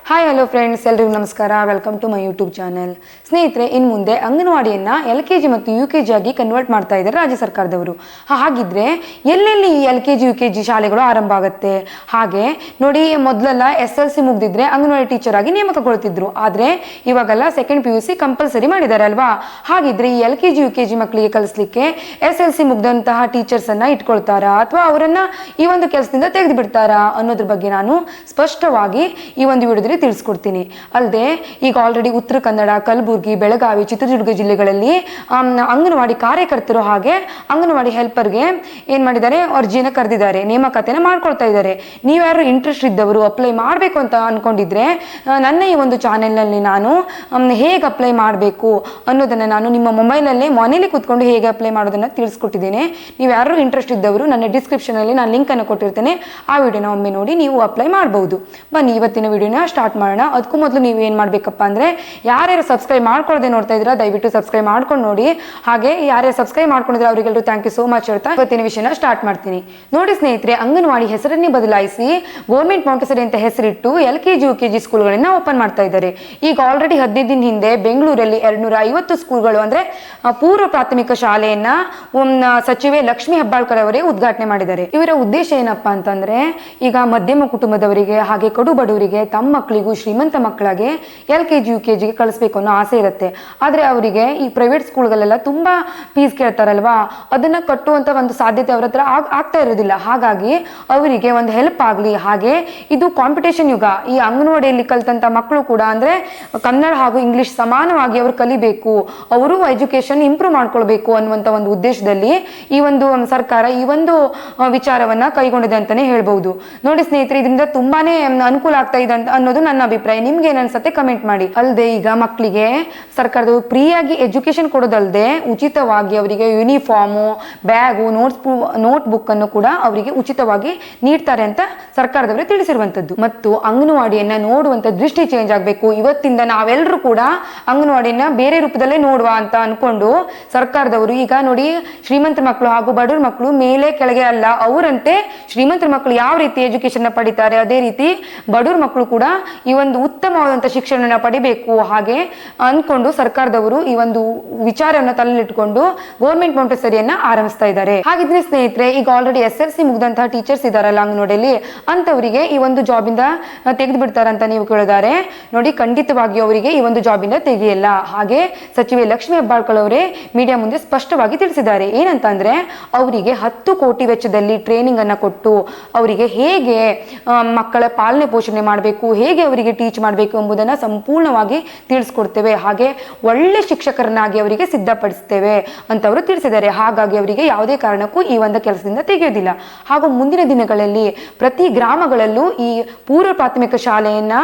Hi hello friends, ಎಲ್ರಿಗೂ ನಮಸ್ಕಾರ. Welcome to my YouTube channel. ಸ್ನೇಹಿತರೆ, ಇನ್ನು ಮುಂದೆ ಅಂಗನವಾಡಿಯನ್ನು LKG ಮತ್ತು UKG ಆಗಿ ಕನ್ವರ್ಟ್ ಮಾಡ್ತಾ ಇದ್ದಾರೆ ರಾಜ್ಯ ಸರ್ಕಾರದವರು. ಹಾಗಿದ್ರೆ ಎಲ್ಲೆಲ್ಲಿ ಈ LKG UKG ಶಾಲೆಗಳು ಆರಂಭ ಆಗುತ್ತೆ? ಹಾಗೆ ನೋಡಿ, ಮೊದಲೆಲ್ಲ SLC ಮುಗ್ದಿದ್ರೆ ಅಂಗನವಾಡಿ ಟೀಚರ್ ಆಗಿ ನೇಮಕಗೊಳ್ತಿದ್ರು. ಆದರೆ ಇವಾಗೆಲ್ಲ ಸೆಕೆಂಡ್ PUC ಕಂಪಲ್ಸರಿ ಮಾಡಿದ್ದಾರೆ ಅಲ್ವಾ? ಹಾಗಿದ್ರೆ ಈ LKG UKG ಮಕ್ಕಳಿಗೆ ಕಲಿಸ್ಲಿಕ್ಕೆ SLC ಮುಗ್ದಂತಹ ಟೀಚರ್ಸನ್ನು ಇಟ್ಕೊಳ್ತಾರಾ ಅಥವಾ ಅವರನ್ನು ಈ ಒಂದು ಕೆಲಸದಿಂದ ತೆಗೆದು ಬಿಡ್ತಾರಾ ಅನ್ನೋದ್ರ ಬಗ್ಗೆ ನಾನು ಸ್ಪಷ್ಟವಾಗಿ ಈ ಒಂದು ವಿಡಿಯೋದಲ್ಲಿ ತಿಳಿಸ್ಕೊಡ್ತೀನಿ. ಅಲ್ಲದೆ ಈಗ ಆಲ್ರೆಡಿ ಉತ್ತರ ಕನ್ನಡ, ಕಲಬುರಗಿ, ಬೆಳಗಾವಿ, ಚಿತ್ರದುರ್ಗ ಜಿಲ್ಲೆಗಳಲ್ಲಿ ಅಂಗನವಾಡಿ ಕಾರ್ಯಕರ್ತರು ಹಾಗೆ ಅಂಗನವಾಡಿ ಹೆಲ್ಪರ್ಗೆ ಏನು ಮಾಡಿದ್ದಾರೆ, ಅರ್ಜಿಯನ್ನು ಕರೆದಿದ್ದಾರೆ, ನೇಮಕಾತಿನ ಮಾಡ್ಕೊಳ್ತಾ ಇದ್ದಾರೆ. ನೀವ್ಯಾರು ಇಂಟ್ರೆಸ್ಟ್ ಇದ್ದವರು ಅಪ್ಲೈ ಮಾಡಬೇಕು ಅಂತ ಅನ್ಕೊಂಡಿದ್ರೆ ನನ್ನ ಈ ಒಂದು ಚಾನೆಲ್ನಲ್ಲಿ ನಾನು ಹೇಗೆ ಅಪ್ಲೈ ಮಾಡಬೇಕು ಅನ್ನೋದನ್ನು ನಾನು ನಿಮ್ಮ ಮೊಬೈಲಲ್ಲೇ ಮನೇಲಿ ಕೂತ್ಕೊಂಡು ಹೇಗೆ ಅಪ್ಲೈ ಮಾಡೋದನ್ನು ತಿಳಿಸ್ಕೊಟ್ಟಿದ್ದೇನೆ. ನೀವು ಯಾರು ಇಂಟ್ರೆಸ್ಟ್ ಇದ್ದವರು ನನ್ನ ಡಿಸ್ಕ್ರಿಪ್ಷನಲ್ಲಿ ನಾನು ಲಿಂಕನ್ನು ಕೊಟ್ಟಿರ್ತೇನೆ. ಆ ವಿಡಿಯೋನ ಒಮ್ಮೆ ನೋಡಿ ನೀವು ಅಪ್ಲೈ ಮಾಡ್ಬೋದು. ಬನ್ನಿ ಇವತ್ತಿನ ವಿಡಿಯೋನ ಸ್ಟಾರ್ಟ್ ಮಾಡೋಣ. ಅದಕ್ಕೂ ಮೊದಲು ನೀವು ಏನು ಮಾಡಬೇಕಪ್ಪ ಅಂದರೆ, ಯಾರ್ಯಾರು ಸಬ್ಸ್ಕ್ರೈಬ್ ಮಾಡ್ಕೊಳ್ಳದೆ ನೋಡ್ತಾ ಇದ್ದೀರಾ ದಯವಿಟ್ಟು ಸಬ್ಸ್ಕ್ರೈಬ್ ಮಾಡ್ಕೊಂಡು ನೋಡಿ. ಹಾಗೆ ಯಾರ್ಯಾರು ಸಬ್ಸ್ಕ್ರೈಬ್ ಮಾಡ್ಕೊಂಡಿದ್ರೆ ಅವರಿಗೆಲ್ಲರೂ ಥ್ಯಾಂಕ್ ಯು ಸೋ ಮಚ್ ಹೇಳ್ತಾ ಇವತ್ತಿನ ವಿಷಯನ ಸ್ಟಾರ್ಟ್ ಮಾಡ್ತೀನಿ. ನೋಡಿ ಸ್ನೇಹಿತರೆ, ಅಂಗನವಾಡಿ ಹೆಸರನ್ನೇ ಬದಲಾಯಿಸಿ ಗೌರ್ಮೆಂಟ್ ಮಾಂಟೆಸರಿ ಅಂತ ಹೆಸರಿಟ್ಟು LKG UKG ಸ್ಕೂಲ್ಗಳನ್ನ ಓಪನ್ ಮಾಡ್ತಾ ಇದ್ದಾರೆ. ಈಗ ಆಲ್ರೆಡಿ 15 ದಿನ ಹಿಂದೆ ಬೆಂಗಳೂರಲ್ಲಿ 250 ಸ್ಕೂಲ್ಗಳು ಅಂದರೆ ಪೂರ್ವ ಪ್ರಾಥಮಿಕ ಶಾಲೆಯನ್ನ ಸಚಿವೆ ಲಕ್ಷ್ಮೀ ಹೆಬ್ಬಾಳ್ಕರ್ ಅವರೇ ಉದ್ಘಾಟನೆ ಮಾಡಿದ್ದಾರೆ. ಇವರ ಉದ್ದೇಶ ಏನಪ್ಪಾ ಅಂತಂದ್ರೆ, ಈಗ ಮಧ್ಯಮ ಕುಟುಂಬದವರಿಗೆ ಹಾಗೆ ಕಡು ಬಡವರಿಗೆ ತಮ್ಮ ಮಕ್ಕಳಿಗೂ ಶ್ರೀಮಂತ ಮಕ್ಕಳಿಗೆ LKG UKG ಕಳಿಸ್ಬೇಕು ಅನ್ನೋ ಆಸೆ ಇರುತ್ತೆ. ಆದರೆ ಅವರಿಗೆ ಈ ಪ್ರೈವೇಟ್ ಸ್ಕೂಲ್ಗಳೆಲ್ಲ ತುಂಬಾ ಫೀಸ್ ಕೇಳ್ತಾರಲ್ವಾ, ಅದನ್ನ ಕಟ್ಟುವಂತ ಒಂದು ಸಾಧ್ಯತೆ ಅವ್ರ ಹತ್ರ ಆಗ್ತಾ ಇರೋದಿಲ್ಲ. ಹಾಗಾಗಿ ಅವರಿಗೆ ಒಂದು ಹೆಲ್ಪ್ ಆಗಲಿ. ಹಾಗೆ ಇದು ಕಾಂಪಿಟೇಷನ್ ಯುಗ. ಈ ಅಂಗನವಾಡಿಯಲ್ಲಿ ಕಲಿತಂತ ಮಕ್ಕಳು ಕೂಡ ಅಂದ್ರೆ ಕನ್ನಡ ಹಾಗೂ ಇಂಗ್ಲಿಷ್ ಸಮಾನವಾಗಿ ಅವರು ಕಲಿಬೇಕು, ಅವರು ಎಜುಕೇಶನ್ ಇಂಪ್ರೂವ್ ಮಾಡ್ಕೊಳ್ಬೇಕು ಅನ್ನುವಂತ ಒಂದು ಉದ್ದೇಶದಲ್ಲಿ ಈ ಒಂದು ಸರ್ಕಾರ ಈ ಒಂದು ವಿಚಾರವನ್ನ ಕೈಗೊಂಡಿದೆ ಅಂತಾನೆ ಹೇಳ್ಬಹುದು. ನೋಡಿ ಸ್ನೇಹಿತರೆ, ಇದರಿಂದ ತುಂಬಾನೇ ಅನುಕೂಲ ಆಗ್ತಾ ಇದೆ ಅನ್ನೋದು ನನ್ನ ಅಭಿಪ್ರಾಯ. ನಿಮ್ಗೆ ಏನ್ ಅನ್ಸುತ್ತೆ ಕಮೆಂಟ್ ಮಾಡಿ. ಅಲ್ಲದೆ ಈಗ ಮಕ್ಕಳಿಗೆ ಸರ್ಕಾರದವರು ಫ್ರೀಯಾಗಿ ಎಜುಕೇಶನ್ ಕೊಡೋದಲ್ಲದೆ ಉಚಿತವಾಗಿ ಅವರಿಗೆ ಯೂನಿಫಾರ್ಮು, ಬ್ಯಾಗು, ನೋಟ್ ಬುಕ್ ಅನ್ನು ಕೂಡ ಅವರಿಗೆ ಉಚಿತವಾಗಿ ನೀಡ್ತಾರೆ ಅಂತ ಸರ್ಕಾರದವರೇ ತಿಳಿಸಿರುವಂತದ್ದು. ಮತ್ತು ಅಂಗನವಾಡಿಯನ್ನ ನೋಡುವಂತ ದೃಷ್ಟಿ ಚೇಂಜ್ ಆಗಬೇಕು. ಇವತ್ತಿಂದ ನಾವೆಲ್ಲರೂ ಕೂಡ ಅಂಗನವಾಡಿಯನ್ನ ಬೇರೆ ರೂಪದಲ್ಲೇ ನೋಡುವ ಅಂತ ಅನ್ಕೊಂಡು ಸರ್ಕಾರದವರು ಈಗ ನೋಡಿ, ಶ್ರೀಮಂತರ ಮಕ್ಕಳು ಹಾಗೂ ಬಡವರ ಮಕ್ಕಳು ಮೇಲೆ ಕೆಳಗೆ ಅಲ್ಲ, ಅವರಂತೆ ಶ್ರೀಮಂತರ ಮಕ್ಕಳು ಯಾವ ರೀತಿ ಎಜುಕೇಶನ್ ಪಡಿತಾರೆ ಅದೇ ರೀತಿ ಬಡವರ ಮಕ್ಕಳು ಕೂಡ ಈ ಒಂದು ಉತ್ತಮವಾದಂತಹ ಶಿಕ್ಷಣ ಪಡಿಬೇಕು ಹಾಗೆ ಅನ್ಕೊಂಡು ಸರ್ಕಾರದವರು ಈ ಒಂದು ವಿಚಾರವನ್ನ ತಲೆಲಿಟ್ಕೊಂಡು ಗೌರ್ಮೆಂಟ್ ಮಾಂಟೆಸರಿಯನ್ನ ಆರಂಭಿಸ್ತಾ ಇದ್ದಾರೆ. ಹಾಗಿದ್ರೆ ಸ್ನೇಹಿತರೆ, ಈಗ ಆಲ್ರೆಡಿ SLC ಮುಗ್ದಂತಹ ಟೀಚರ್ಸ್ ಇದಾರಲ್ಲ ಅಂಗನವಾಡಿಯಲ್ಲಿ, ಅಂತವರಿಗೆ ಈ ಒಂದು ಜಾಬ್ ಇಂದ ತೆಗೆದು ಬಿಡ್ತಾರಂತ ನೀವು ಕೇಳಿದ್ದಾರೆ. ನೋಡಿ, ಖಂಡಿತವಾಗಿ ಅವರಿಗೆ ಈ ಒಂದು ಜಾಬ್ ಇಂದ ತೆಗೆಯಲ್ಲ. ಹಾಗೆ ಸಚಿವೆ ಲಕ್ಷ್ಮೀ ಹೆಬ್ಬಾಳ್ಕರ್ ಅವರೇ ಮೀಡಿಯಾ ಮುಂದೆ ಸ್ಪಷ್ಟವಾಗಿ ತಿಳಿಸಿದ್ದಾರೆ. ಏನಂತ ಅಂದ್ರೆ, ಅವರಿಗೆ 10 ಕೋಟಿ ವೆಚ್ಚದಲ್ಲಿ ಟ್ರೈನಿಂಗ್ ಅನ್ನ ಕೊಟ್ಟು ಅವರಿಗೆ ಹೇಗೆ ಮಕ್ಕಳ ಪಾಲನೆ ಪೋಷಣೆ ಮಾಡಬೇಕು, ಹೇಗೆ ಅವರಿಗೆ ಟೀಚ್ ಮಾಡಬೇಕು ಎಂಬುದನ್ನ ಸಂಪೂರ್ಣವಾಗಿ ತಿಳಿಸ್ಕೊಡ್ತೇವೆ. ಹಾಗೆ ಒಳ್ಳೆ ಶಿಕ್ಷಕರನ್ನಾಗಿ ಅವರಿಗೆ ಸಿದ್ಧಪಡಿಸ್ತೇವೆ ಅಂತ ಅವರು ತಿಳಿಸಿದ್ದಾರೆ. ಹಾಗಾಗಿ ಅವರಿಗೆ ಯಾವುದೇ ಕಾರಣಕ್ಕೂ ಈ ಒಂದು ಕೆಲಸದಿಂದ ತೆಗೆಯೋದಿಲ್ಲ. ಹಾಗೂ ಮುಂದಿನ ದಿನಗಳಲ್ಲಿ ಪ್ರತಿ ಗ್ರಾಮಗಳಲ್ಲೂ ಈ ಪೂರ್ವ ಪ್ರಾಥಮಿಕ ಶಾಲೆಯನ್ನ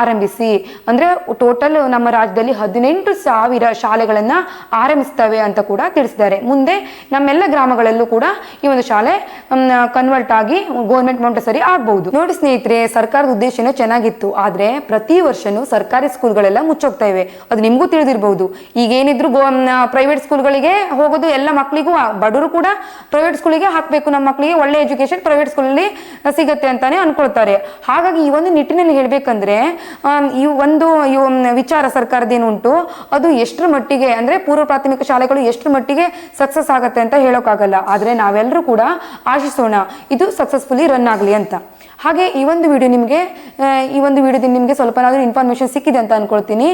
ಆರಂಭಿಸಿ, ಅಂದ್ರೆ ಟೋಟಲ್ ನಮ್ಮ ರಾಜ್ಯದಲ್ಲಿ 18,000 ಶಾಲೆಗಳನ್ನ ಆರಂಭಿಸ್ತವೆ ಅಂತ ಕೂಡ ತಿಳಿಸಿದ್ದಾರೆ. ಮುಂದೆ ನಮ್ಮೆಲ್ಲ ಗ್ರಾಮಗಳಲ್ಲೂ ಕೂಡ ಈ ಒಂದು ಶಾಲೆ ಕನ್ವರ್ಟ್ ಆಗಿ ಗೌರ್ಮೆಂಟ್ ಮಾಂಟೆಸರಿ ಆಗ್ಬಹುದು. ನೋಡಿ ಸ್ನೇಹಿತರೆ, ಸರ್ಕಾರದ ಉದ್ದೇಶನೂ ಚೆನ್ನಾಗಿತ್ತು. ಆದ್ರೆ ಪ್ರತಿ ವರ್ಷನೂ ಸರ್ಕಾರಿ ಸ್ಕೂಲ್ಗಳೆಲ್ಲ ಮುಚ್ಚೋಗ್ತಾ ಇವೆ. ಅದು ನಿಮ್ಗೂ ತಿಳಿದಿರಬಹುದು. ಈಗೇನಿದ್ರು ಪ್ರೈವೇಟ್ ಸ್ಕೂಲ್ಗಳಿಗೆ ಹೋಗೋದು ಎಲ್ಲ ಮಕ್ಕಳಿಗೂ, ಬಡವರು ಕೂಡ ಪ್ರೈವೇಟ್ ಸ್ಕೂಲಿಗೆ ಹಾಕಬೇಕು, ನಮ್ಮ ಮಕ್ಕಳಿಗೆ ಒಳ್ಳೆ ಎಜುಕೇಶನ್ ಪ್ರೈವೇಟ್ ಸ್ಕೂಲಲ್ಲಿ ಸಿಗತ್ತೆ ಅಂತಾನೆ ಅನ್ಕೊಳ್ತಾರೆ. ಹಾಗಾಗಿ ಈ ಒಂದು ನಿಟ್ಟಿನಲ್ಲಿ ಹೇಳ್ಬೇಕಂದ್ರೆ ಈ ಒಂದು ವಿಚಾರ ಸರ್ಕಾರದೇನುಂಟು ಅದು ಎಷ್ಟರ ಮಟ್ಟಿಗೆ ಅಂದ್ರೆ ಪೂರ್ವ ಪ್ರಾಥಮಿಕ ಶಾಲೆಗಳು ಎಷ್ಟರ ಮಟ್ಟಿಗೆ ಸಕ್ಸಸ್ ಆಗತ್ತೆ ಅಂತ ಹೇಳೋಕ್ಕಾಗಲ್ಲ. ಆದ್ರೆ ನಾವೆಲ್ಲರೂ ಕೂಡ ಆಶಿಸೋಣ ಇದು ಸಕ್ಸಸ್ಫುಲಿ ರನ್ ಆಗಲಿ ಅಂತ. ಹಾಗೆ ಈ ಒಂದು ವಿಡಿಯೋದಿಂದ ನಿಮಗೆ ಸ್ವಲ್ಪನಾದರೂ ಇನ್ಫಾರ್ಮೇಷನ್ ಸಿಕ್ಕಿದೆ ಅಂತ ಅನ್ಕೊಳ್ತೀನಿ.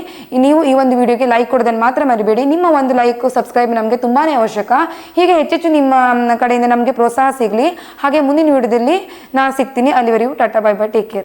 ನೀವು ಈ ಒಂದು ವಿಡಿಯೋಗೆ ಲೈಕ್ ಕೊಡೋದನ್ನು ಮಾತ್ರ ಮರಿಬೇಡಿ. ನಿಮ್ಮ ಒಂದು ಲೈಕ್ ಸಬ್ಸ್ಕ್ರೈಬ್ ನಮಗೆ ತುಂಬಾನೇ ಅವಶ್ಯಕ. ಹೀಗೆ ಹೆಚ್ಚೆಚ್ಚು ನಿಮ್ಮ ಕಡೆಯಿಂದ ನಮಗೆ ಪ್ರೋತ್ಸಾಹ ಸಿಗಲಿ. ಹಾಗೆ ಮುಂದಿನ ವಿಡಿಯೋದಲ್ಲಿ ನಾನು ಸಿಗ್ತೀನಿ. ಅಲ್ಲಿವರೆಗೂ Tata, bye bye, take care.